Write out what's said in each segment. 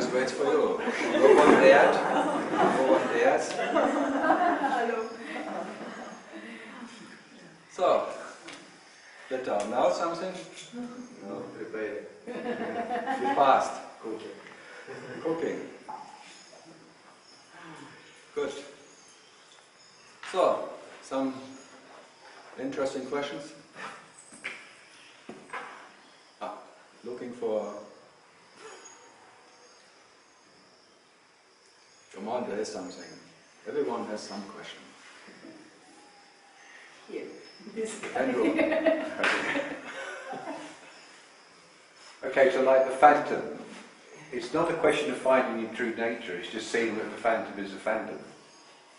just waits for you. No one dared. No one dares. So, let down. Now something? No, prepare. You passed. Cooking. Cooking. Good. So, some interesting questions? Looking for... Come on, there is something. Everyone has some question. Here. This Andrew. Okay, so like the phantom, it's not a question of finding your true nature, it's just seeing that the phantom is a phantom.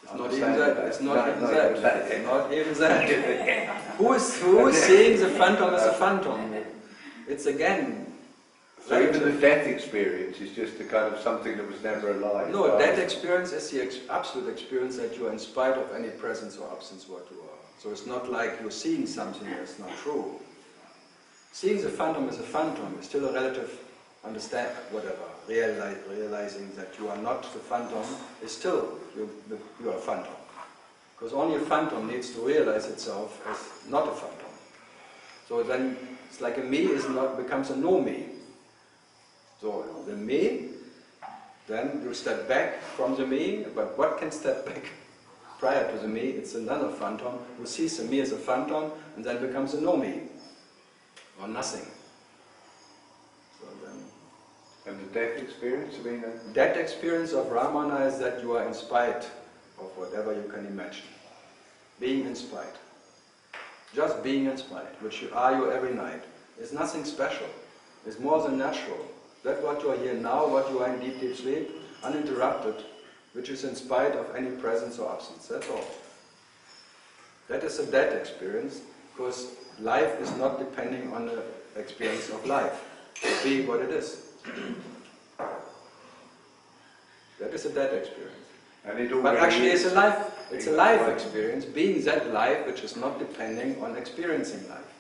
It's not even that. It's not even that. It's not even that. Who is seeing the phantom as a phantom? It's again... So even the death experience is just a kind of something that was never alive. No, death experience is the absolute experience that you are in spite of any presence or absence what you are. So it's not like you're seeing something that's not true. Seeing the phantom as a phantom is still a relative realizing that you are not the phantom is still you are a phantom. Because only a phantom needs to realize itself as not a phantom. So then it's like a me becomes a no me. So the me, then you step back from the me, but what can step back prior to the me? It's another phantom who sees the me as a phantom and then becomes a no me, or nothing. So then, and the death experience, I mean... That experience of Ramana is that you are in spite of whatever you can imagine. Being in spite. Just being in spite, which you are every night. It's nothing special. It's more than natural. That what you are here now, what you are in deep, deep sleep, uninterrupted, which is in spite of any presence or absence. That's all. That is a dead experience, because life is not depending on the experience of life, being what it is. That is a dead experience. And but actually it's a life experience, being that life which is not depending on experiencing life.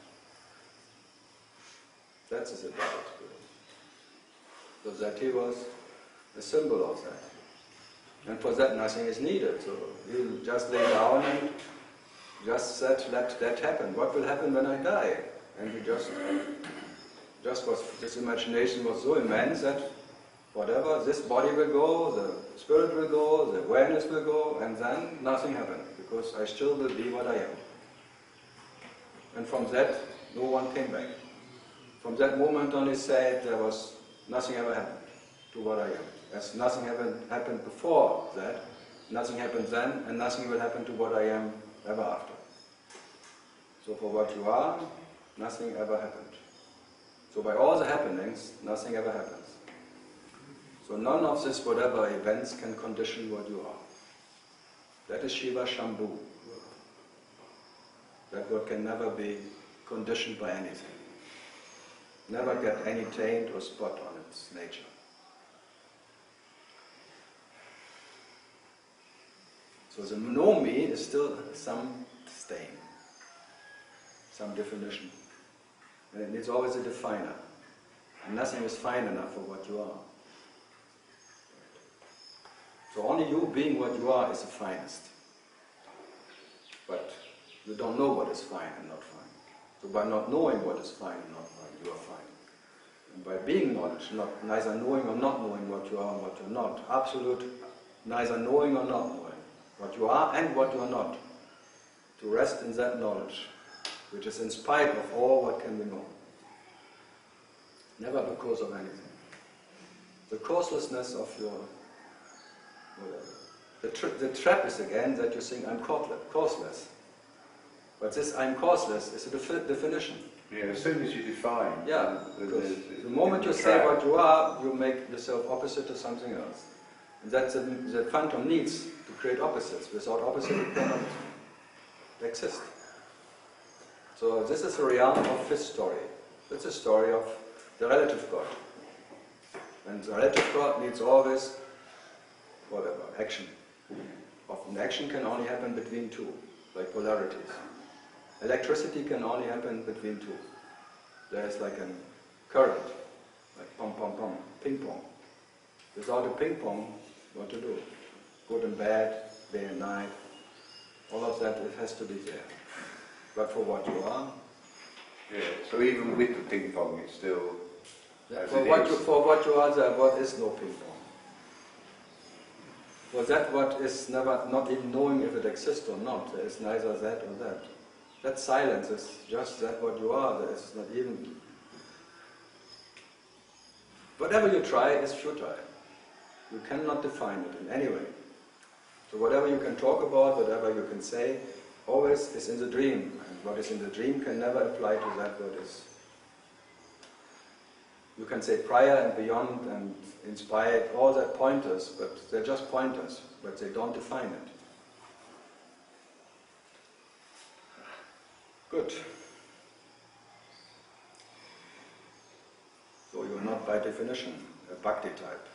That is a dead experience. So that he was a symbol of that. And for that nothing is needed. So you just lay down and just let that happen. What will happen when I die? And you just this imagination was so immense that whatever, this body will go, the spirit will go, the awareness will go, and then nothing happened, because I still will be what I am. And from that, no one came back. From that moment on, he said there was nothing ever happened to what I am. As nothing happened before that, nothing happened then, and nothing will happen to what I am ever after. So for what you are, nothing ever happened. So by all the happenings, nothing ever happens. So none of this whatever events can condition what you are. That is Shiva Shambhu. That what can never be conditioned by anything. Never get any taint or spot on its nature. So the no-me is still some stain, some definition. And it needs always a definer. And nothing is fine enough for what you are. So only you being what you are is the finest. But you don't know what is fine and not fine. So by not knowing what is fine and not fine, you are fine. And by being knowledge, neither knowing or not knowing what you are and what you are not, absolute neither knowing or not knowing what you are and what you are not, to rest in that knowledge, which is in spite of all what can be known. Never because of anything. The causelessness of your whatever. The trap is again that you think I'm causeless. But this I'm causeless is a definition. Yeah, as soon as you define... Yeah, because the moment you say what you are, you make yourself opposite to something else. And that's the phantom needs to create opposites. Without opposite, it cannot exist. So this is a realm of fifth story. It's a story of the relative God. And the relative God needs always, whatever, action. Often action can only happen between two, like polarities. Electricity can only happen between two. There is like a current, like pom pom pom, ping pong. Without a ping pong, what to do? Good and bad, day and night, all of that, it has to be there. But for what you are, Yeah, so even with the ping pong, it's still as for it what, is. for what you are, there is no ping pong. For that what is never, not even knowing if it exists or not, there is neither that or that. That silence is just that what you are, there is not even... Whatever you try is futile. You cannot define it in any way. So whatever you can talk about, whatever you can say, always is in the dream. And what is in the dream can never apply to that what is. You can say prior and beyond and inspired, all that pointers, but they're just pointers, but they don't define it. Good. So you're not by definition a bhakti type.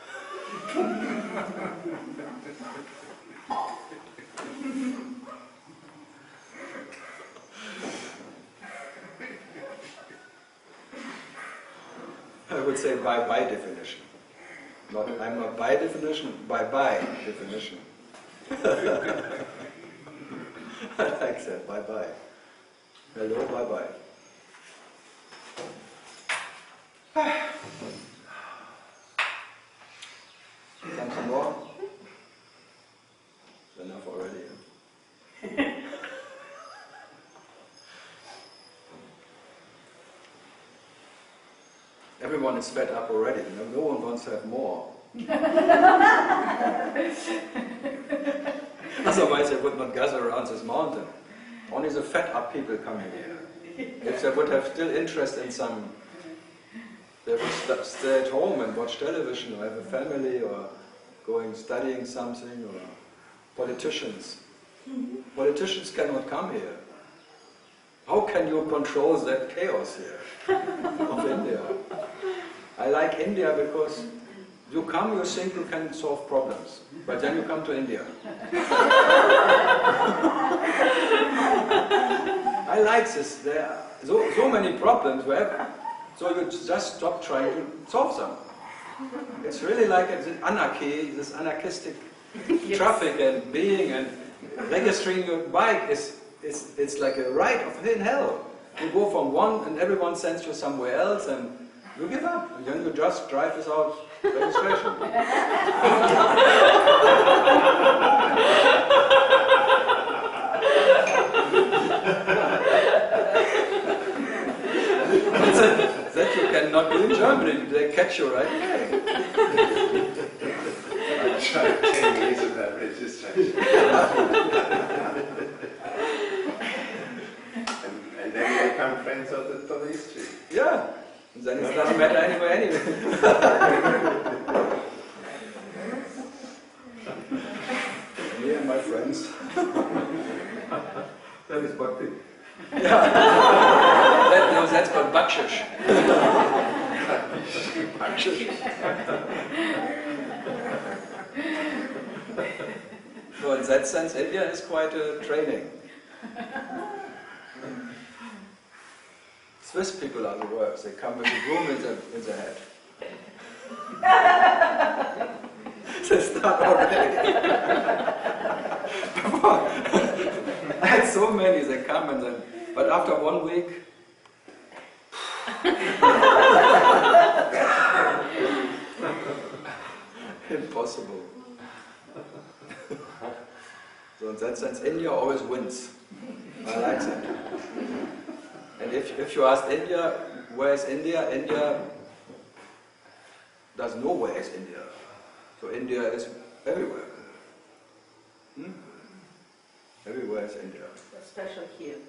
I would say by definition. Not, I'm not by definition, by definition. I like that, bye. Hello, bye. Something more? Enough already. Everyone is fed up already. No one wants to have more. Otherwise they would not gather around this mountain. Only the fed up people come here. If they would have still interest in some, they would stay at home and watch television or have a family or studying something, or politicians. Politicians cannot come here. How can you control that chaos here of India? I like India because you come, you think you can solve problems, but then you come to India. I like this. There are so many problems, so you just stop trying to solve them. It's really like this anarchy, this anarchistic traffic and being and registering your bike it's like a ride of in hell. You go from one and everyone sends you somewhere else and you give up. And then you just drive without registration. That you cannot do in Germany. They catch you right away. I tried 10 years of that registration. and then they become friends of the police chief. Yeah. And then it doesn't matter anyway. Me and my friends. That is bhakti. Yeah. That's called bakshish. So in that sense, India is quite a training. Swiss people are the worst. They come with a broom in their head. They start already. I had so many, they come and then, but after 1 week, impossible. So in that sense, India always wins. I like that. And if you ask India, where is India? India does know where is India. So India is everywhere. Everywhere is India. Especially here.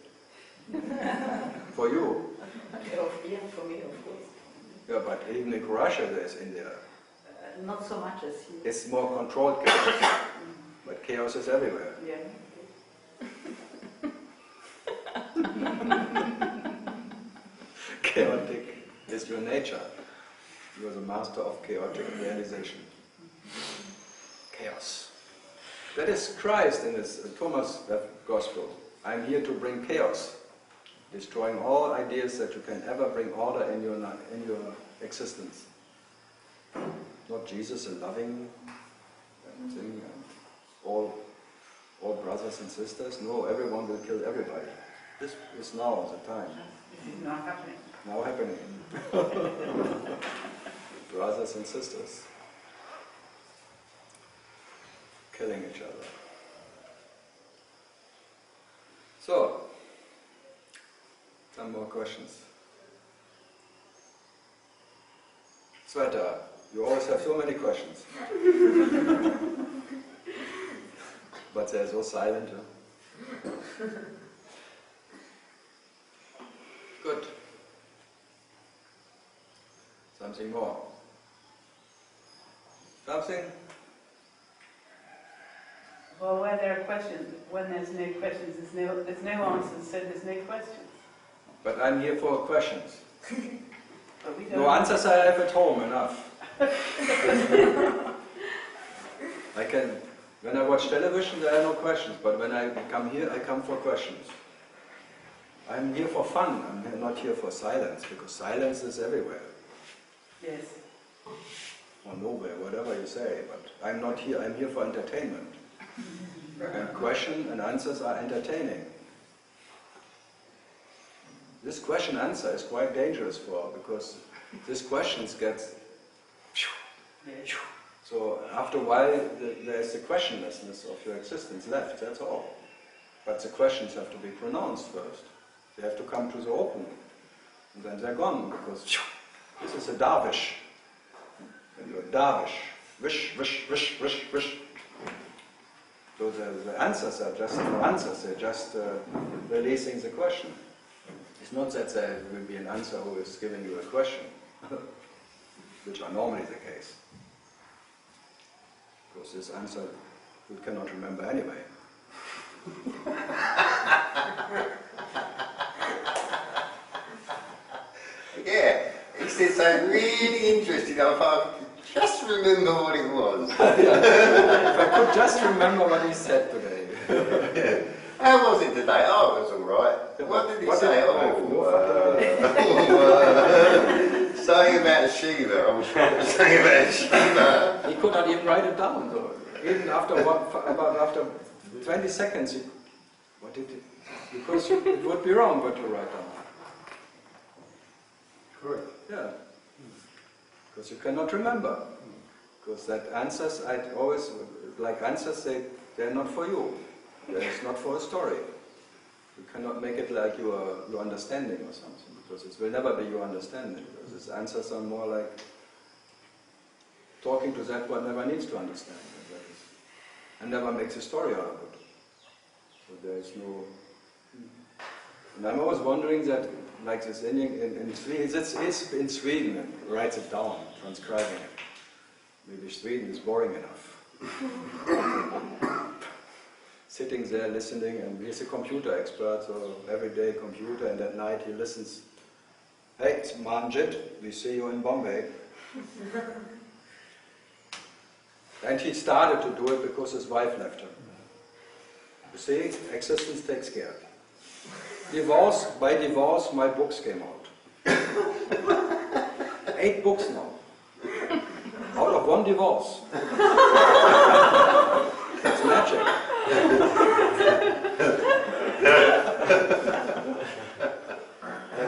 For you. Yeah, for me, of course. Yeah, but even in Russia there is India. Not so much as here. It's more controlled chaos. But chaos is everywhere. Yeah. Chaotic is your nature. You are the master of chaotic realization. Chaos. That is Christ in his Thomas Gospel. I am here to bring chaos, destroying all ideas that you can ever bring order in your existence. Not Jesus, a loving thing, all brothers and sisters. No, everyone will kill everybody. This is now the time. This is not happening. Now happening. Brothers and sisters killing each other. So, some more questions. Sveta, you always have so many questions. But they're so silent. Huh? Good. Something more. Something? Well, where there are questions, when there's no questions, there's no answers, so there's no questions. But I'm here for questions. But we don't No answers I have at home, enough. I can, when I watch television there are no questions, but when I come here I come for questions. I'm here for fun, I'm not here for silence, because silence is everywhere. Yes. Or nowhere, whatever you say, but I'm not here, I'm here for entertainment. And question and answers are entertaining. This question answer is quite dangerous because this questions gets... Yes. So after a while there's the questionlessness of your existence left, that's all. But the questions have to be pronounced first. They have to come to the open. And then they're gone, because this is a darvish. And you're darvish. Wish, wish, wish, wish, wish. So the answers are just no answers, they're just releasing the question. It's not that there will be an answer who is giving you a question, which are normally the case. Because this answer you cannot remember anyway. Yeah, he said something really interesting. I thought, just remember what it was. If I could just remember what he said today. How was it today? Oh, it was all right. What did he say? Something about Shiva. I was trying to say about Shiva. He could not even write it down, though. Even after 20 seconds, what did he? Because it would be wrong what to write down. Correct. Yeah. Because you cannot remember. Because that answers, I always like answers. They're not for you. It's not for a story. You cannot make it like your understanding or something, because it will never be your understanding. Because its answers are more like talking to that one never needs to understand, and never makes a story out of it. So there is no. And I'm always wondering that, like this Indian in Sweden, it's in Sweden and writes it down, transcribing it. Maybe Sweden is boring enough. Sitting there listening, and he's a computer expert, so everyday computer, and at night he listens. Hey, it's Manjit, we see you in Bombay. And he started to do it because his wife left him. You see, existence takes care. By divorce, my books came out. 8 books now. Out of 1 divorce. It's magic.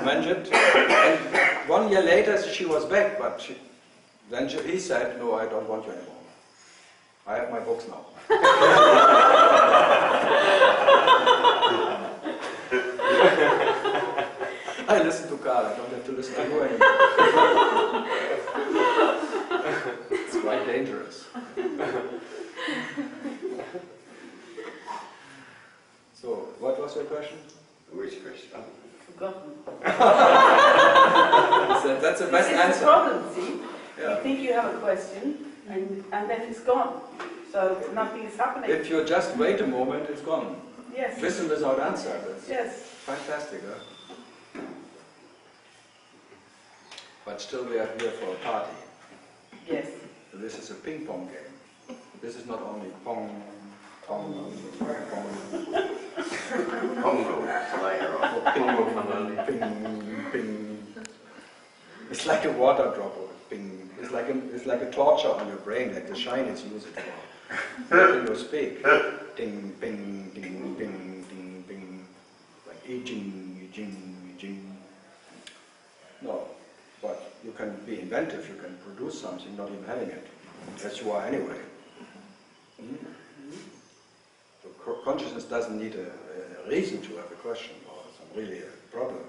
And 1 year later she was back, but he said, no, I don't want you anymore. I have my books now. I listen to Karl, I don't have to listen to you anymore. It's quite dangerous. So, what was your question? Which question? Forgotten. That's the best This is answer. the problem, see? Yeah. You think you have a question, and then it's gone. So nothing is happening. If you just wait a moment, it's gone. Yes. Listen without answer. That's Yes. fantastic, huh? But still we are here for a party. Yes. So this is a ping pong game. This is not only pong, pong, pong. Pongo, later on. Ping, ping, ping. It's like a water drop or ping. it's like a torture on your brain, like the Chinese use it for. When you speak, ding, bing, ding, bing, ding, bing, like I jing, I jing, I jing. No, but you can be inventive, you can produce something not even having it, as you are anyway. So consciousness doesn't need a reason to have a question or some really a problem.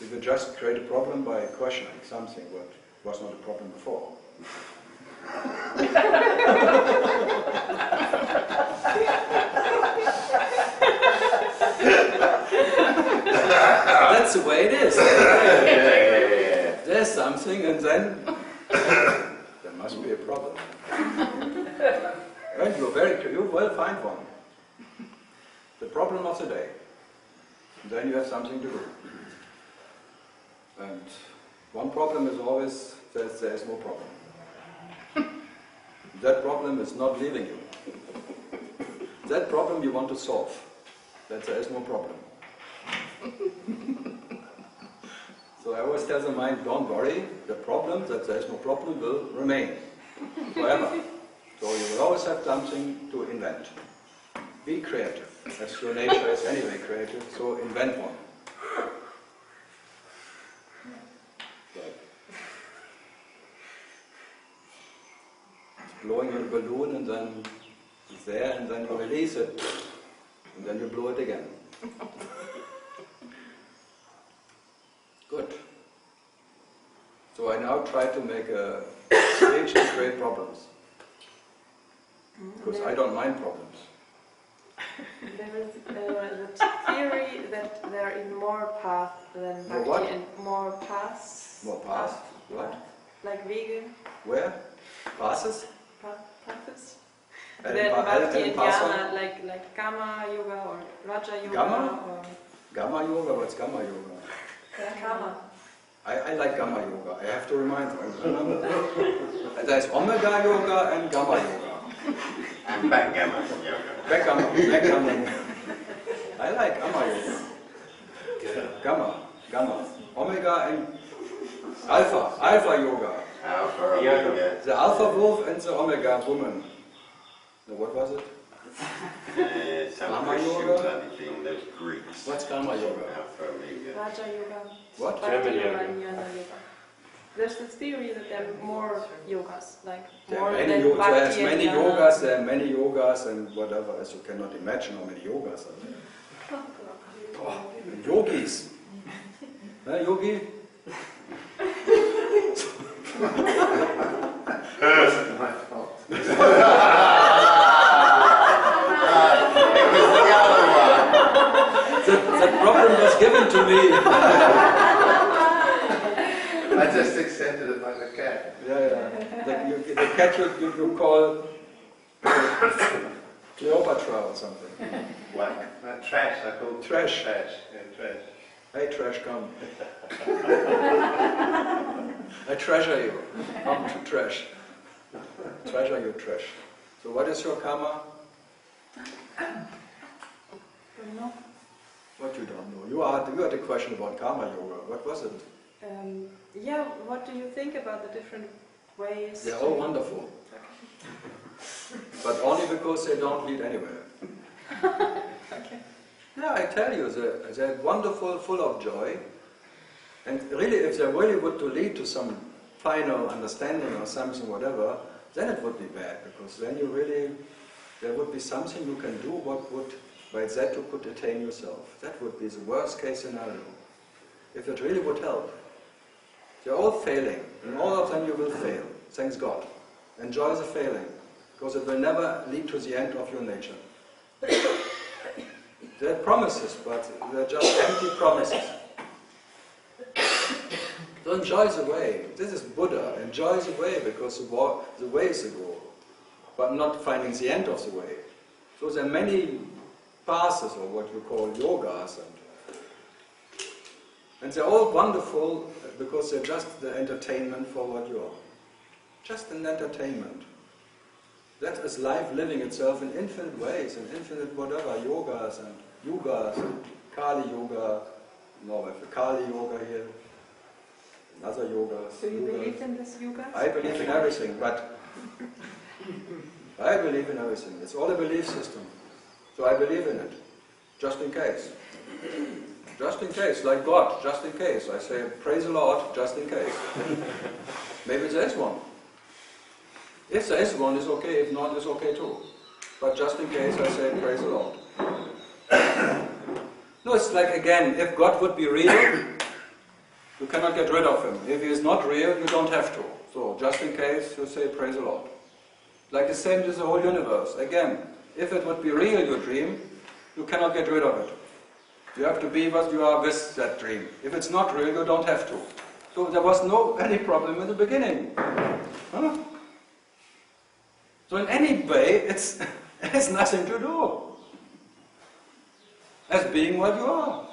We will just create a problem by questioning something what was not a problem before. That's the way it is. There's something and then there must be a problem. And you will find one. The problem of the day. And then you have something to do. And one problem is always that there is no problem. That problem is not leaving you. That problem you want to solve. That there is no problem. So I always tell the mind, don't worry, the problem, that there is no problem, will remain forever. So you will always have something to invent. Be creative. As your nature is anyway creative, so invent one. Blowing a balloon and then it's there and then you release it and then you blow it again. Good. So I now try to make a speech to create problems. Because I don't mind problems. There is the theory that there are more paths than More bhakti what? and more paths. More paths? What? Like vegan Where? Passes? paths. And Then bhakti and pasa? jnana, like Kama yoga or Raja yoga Gamma? or Gamma yoga? What's Gamma yoga? Kama. I like Gamma yoga. I have to remind you. There's Omega yoga and Gamma yoga. And backgammon yoga. Backgammon. I like Gamma yoga. Gamma. Omega and Alpha yoga. Alpha yoga. The Alpha wolf and the Omega woman. No, what was it? Some Gamma Christian yoga? bloody thing, those Greeks. What's Gamma yoga? Alpha yoga. Raja yoga. What? Bhakti yoga and jnana yoga. There's this theory that there are more yogas, like more than There's bhakti and many jnana. yogas, there are many yogas and whatever, as you cannot imagine how many yogas are there. Oh, and yogis. Yogi? Wasn't my fault. It was the other one. That problem was given to me. I just accepted it like a cat. Yeah. The cat you call Cleopatra or something. Like trash, I call Trash. Trash, yeah, trash. Hey, trash, come. I treasure you. Come to trash. Treasure you, trash. So what is your karma? Don't know. What you don't know? You had a question about karma yoga. What was it? Yeah, what do you think about the different ways? They're all wonderful. But only because they don't lead anywhere. Okay. Yeah, I tell you, they're wonderful, full of joy. And really, if they really would to lead to some final understanding or something, whatever, then it would be bad. Because then there would be something you can do what would, by that you could attain yourself. That would be the worst case scenario. If it really would help. They're all failing, and all of them you will fail. Thanks God. Enjoy the failing, because it will never lead to the end of your nature. They're promises, but they're just empty promises. So enjoy the way. This is Buddha. Enjoy the way, because the way is the goal, but not finding the end of the way. So there are many paths, or what you call yogas, and they're all wonderful because they're just the entertainment for what you are. Just an entertainment. That is life living itself in infinite ways, in infinite whatever, yogas and yugas and Kali yoga. No, I have the Kali yoga here. other yogas. So you believe in this yoga? I believe in everything, but I believe in everything. It's all a belief system. So I believe in it, just in case. Just in case, like God, just in case. I say, praise the Lord, just in case. Maybe there is one. If there is one, it's okay. If not, it's okay too. But just in case, I say, praise the Lord. No, it's like, again, if God would be real, you cannot get rid of him. If he is not real, you don't have to. So, just in case, you say, praise the Lord. Like the same with the whole universe. Again, if it would be real, your dream, you cannot get rid of it. You have to be what you are with that dream. If it's not real, you don't have to. So there was any problem in the beginning. Huh? So in any way, it has nothing to do as being what you are.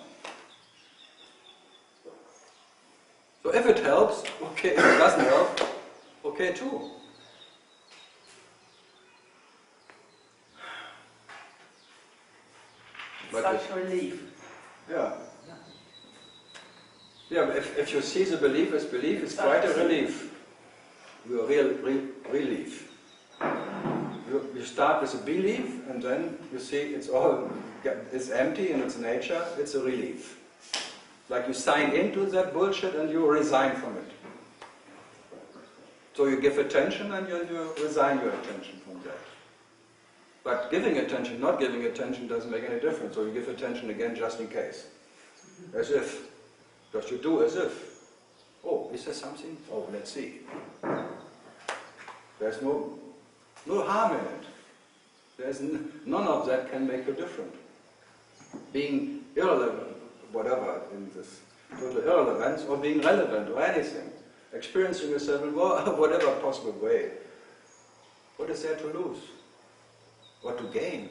So if it helps, okay. If it doesn't help, okay too. Such relief. Yeah. Yeah, but if you see the belief as belief, it's quite a relief. A real relief. You start with a belief, and then you see it's empty in its nature, it's a relief. Like you sign into that bullshit and you resign from it. So you give attention and you resign your attention from that. But giving attention, not giving attention doesn't make any difference. So you give attention again just in case. As if. Just you do as if. Oh, is there something? Oh, let's see. There's no harm in it. There's none of that can make a difference. Being irrelevant, whatever, in this total irrelevance, or being relevant, or anything. Experiencing yourself in whatever possible way. What is there to lose? What to gain?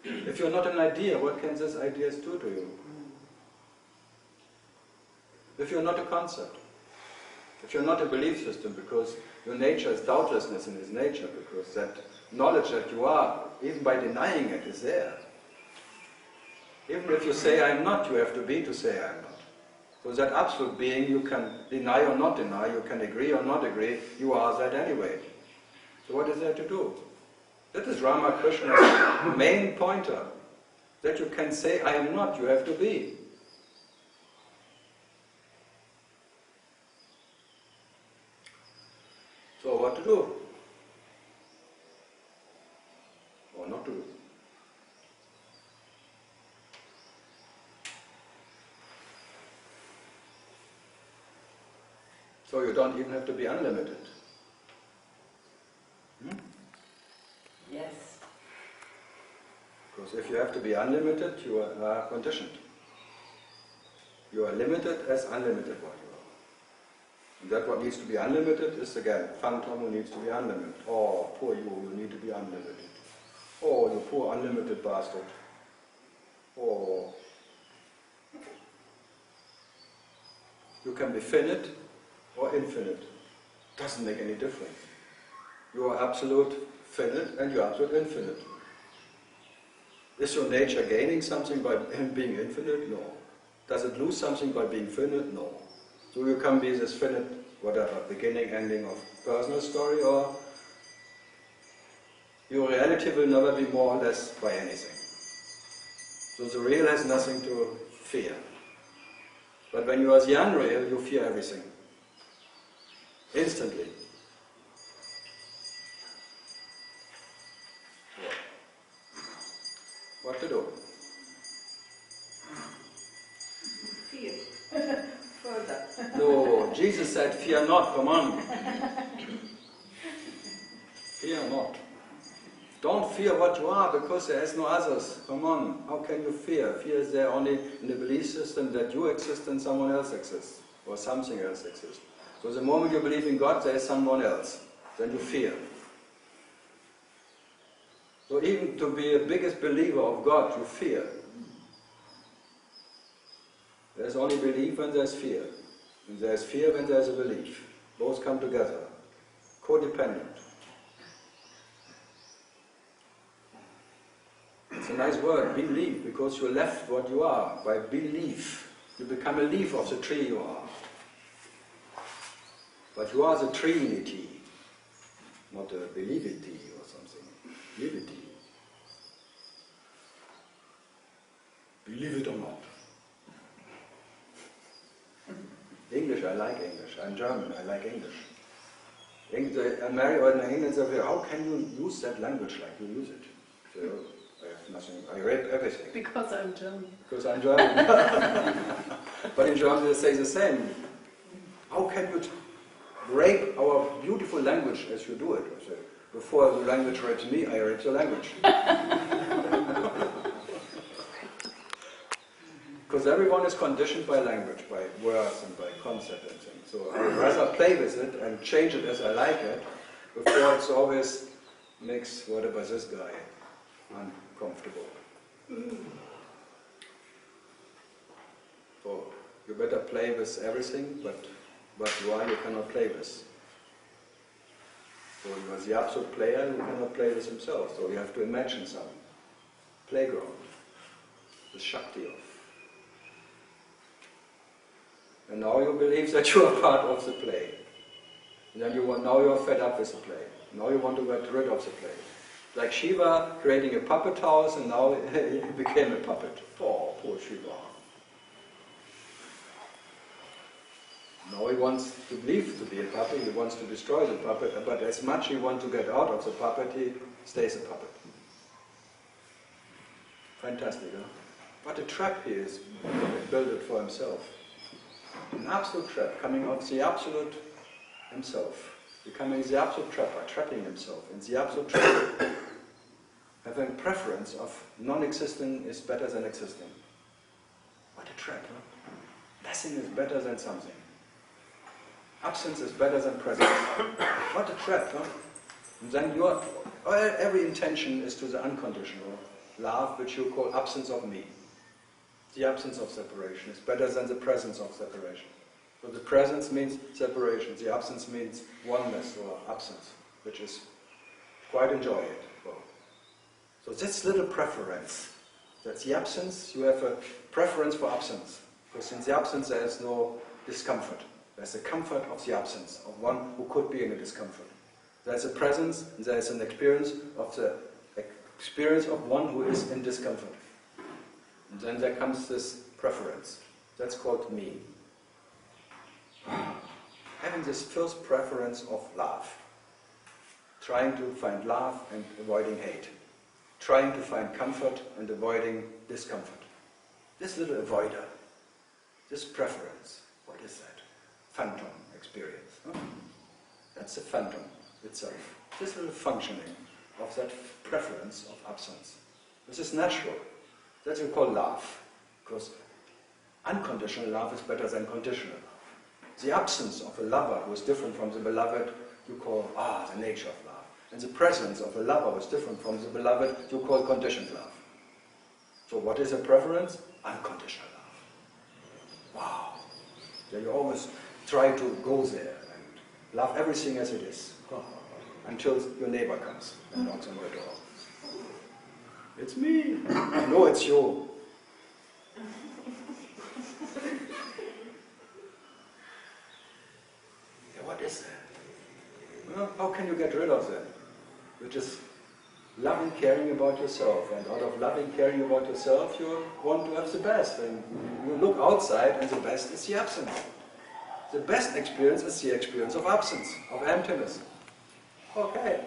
If you're not an idea, what can these ideas do to you? If you're not a concept, if you're not a belief system, because your nature is doubtlessness in its nature, because that knowledge that you are, even by denying it, is there. Even if you say I'm not, you have to be to say I'm not. So that absolute being, you can deny or not deny, you can agree or not agree, you are that anyway. So what is there to do? That is Ramakrishna's main pointer. That you can say, I am not, you have to be. So what to do? Or not to do? So you don't even have to be unlimited. Yes. Because if you have to be unlimited, you are conditioned. You are limited as unlimited what you are. And that what needs to be unlimited is again, phantom who needs to be unlimited. Oh, poor you need to be unlimited. Oh, you poor unlimited bastard. Oh. You can be finite or infinite. Doesn't make any difference. You are absolute finite and you are absolute infinite. Is your nature gaining something by being infinite? No. Does it lose something by being finite? No. So you can be this finite, whatever, beginning, ending of personal story, or your reality will never be more or less by anything. So the real has nothing to fear. But when you are the unreal, you fear everything. Instantly. What to do? Fear. Further. No, Jesus said, fear not, come on. Fear not. Don't fear what you are, because there is no others. Come on, how can you fear? Fear is there only in the belief system that you exist and someone else exists, or something else exists. So the moment you believe in God, there is someone else. Then you fear. So even to be the biggest believer of God, you fear. There's only belief when there's fear. And there's fear when there's a belief. Both come together. Codependent. It's a nice word, believe, because you left what you are by belief. You become a leaf of the tree you are. But you are the Trinity, not a believity or something. Believity. Believe it or not. English, I like English. I'm German, I like English. The American England say, how can you use that language like you use it? So, I have nothing, I read everything. Because I'm German. Because I'm German. But in Germany they say the same. How can you rape our beautiful language as you do it? I say, before the language rapes me, I rape the language. Because everyone is conditioned by language, by words and by concept and things. So I would rather play with it and change it as I like it, before it's always makes what about this guy uncomfortable. So you better play with everything, but what you are, you cannot play with. So you are the absolute player, you cannot play with himself. So you have to imagine some playground, the Shakti of. And now you believe that you are part of the play. And then now you are fed up with the play. Now you want to get rid of the play. Like Shiva creating a puppet house, and now he became a puppet. Oh, poor Shiva. Now he wants to leave to be a puppet, he wants to destroy the puppet, but as much he wants to get out of the puppet, he stays a puppet. Fantastic, huh? What a trap he is, built it for himself. An absolute trap, coming out the absolute himself, becoming the absolute trapper, trapping himself in the absolute trap, having a preference of non-existing is better than existing. What a trap, huh? Nothing is better than something. Absence is better than presence. What a trap, huh? And then every intention is to the unconditional love, which you call absence of me. The absence of separation is better than the presence of separation. So the presence means separation, the absence means oneness or absence, which is quite enjoy it. So this little preference, that's the absence, you have a preference for absence. Because in the absence there is no discomfort. There's a comfort of the absence, of one who could be in a discomfort. There's a presence, and there's an experience of one who is in discomfort. And then there comes this preference. That's called me. Having this first preference of love. Trying to find love and avoiding hate. Trying to find comfort and avoiding discomfort. This little avoider, this preference, what is that? Phantom experience. Huh? That's the phantom itself. This little functioning of that preference of absence. This is natural. That's what we call love. Because unconditional love is better than conditional love. The absence of a lover who is different from the beloved, you call, the nature of love. And the presence of a lover who is different from the beloved, you call conditioned love. So what is a preference? Unconditional love. Wow. So you always try to go there and love everything as it is. Until your neighbor comes and knocks on your door. It's me. I know it's you. What is that? Well, how can you get rid of that? You just loving, caring about yourself, and out of loving, caring about yourself, you want to have the best. And you look outside, and the best is the absence. The best experience is the experience of absence, of emptiness. Okay.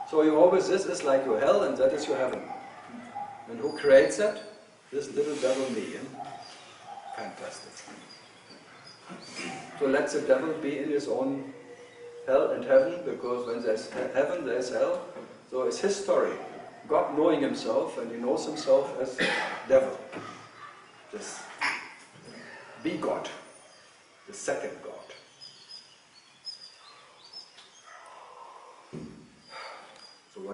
So you always, this is like your hell, and that is your heaven. And who creates that? This little devil me. Fantastic. So let the devil be in his own hell and heaven, because when there's heaven, there's hell. So it's his story. God knowing himself, and he knows himself as devil. This be God, the second God.